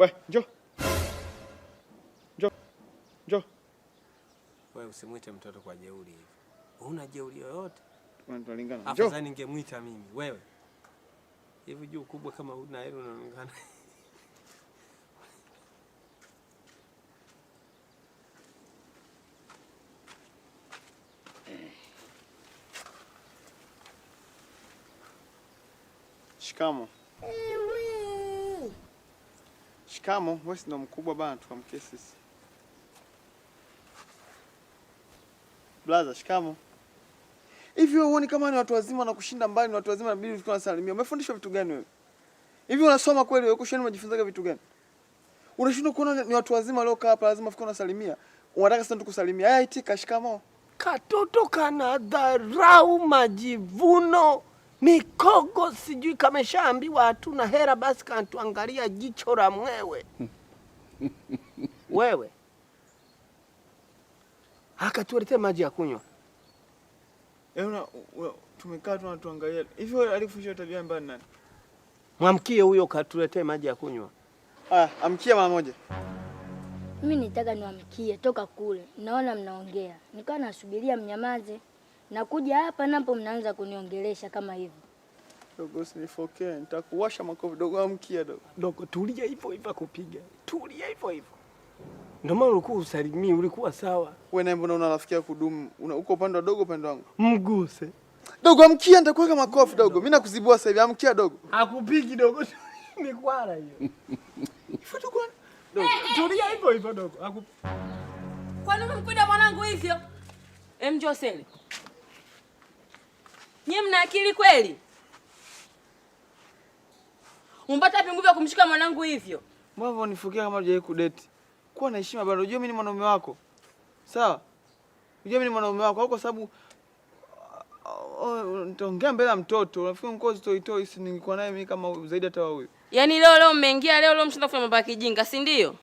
We, njoo. Njoo. Njoo. Wewe usimuite mtoto kwa jeuri hivi. Huna jeuri yoyote. Tunalingana. Njoo. Afadhali ningemuita mimi. Wewe. Hivi juu kubwa kama huna hilo unaonekana. Shikamo. Shikamo, wewe ndo mkubwa bana, tukamkie sisi. Blaza, shikamo. Hivi wewe uone kama ni watu wazima na kushinda mbali, ni watu wazima na bidii tukiwa nasalimia. Umefundishwa vitu gani wewe? Hivi unasoma kweli wewe? Kushani umejifunzaga vitu gani? Unashindwa kuona ni watu wazima leo kaa hapa lazima fikao nasalimia. Unataka sasa tukusalimia. Haya itika, shikamo. Katoto kana dharau, majivuno, mikogo, sijui kameshaambiwa hatuna hera basi kantuangalia jicho la mwewe. Wewe. Akatuletea maji ya kunywa. Tumekaa tunatuangalia. Hivi wewe alifundishwa tabia mbaya nani? Mwamkie huyo katuletee maji ya kunywa. Amkia mara moja. Mimi nitaka niwamkie toka kule. Naona mnaongea. Nikawa nasubiria mnyamaze. Nakuja hapa napo mnaanza kuniongelesha kama hivyo. Dogo usinifokee. Nitakuwasha makofi dogo, amkia dogo. Dogo tulia hivyo hivyo kupiga. Tulia hivyo hivyo. Ndio maana ulikuwa usalimii, ulikuwa sawa. Wewe naye mbona una rafiki ya kudumu? Uko upande wa dogo upande wangu? Mguse. Dogo amkia, nitakuweka makofi dogo. Mimi nakuzibua sasa hivi, amkia dogo. Hakupigi dogo. Ni kwara hiyo. Ifutu kwa dogo. Tulia hivyo hivyo dogo. Kwa nini umemkuda mwanangu hivyo? Josele. Nyie mna akili kweli? Umpata pingu vya kumshika mwanangu hivyo? Mbona unifukia kama hujawahi kudate? Kuwa na heshima bado. Unajua mimi ni mwanaume wako. Sawa? Unajua mimi ni mwanaume wako kwa sababu nitaongea mbele ya mtoto. Unafikiri mkozi toitoi si ningekuwa naye mimi kama zaidi hata wewe. Yaani leo mmeingia leo mshinda kufanya mambo ya kijinga, si ndio?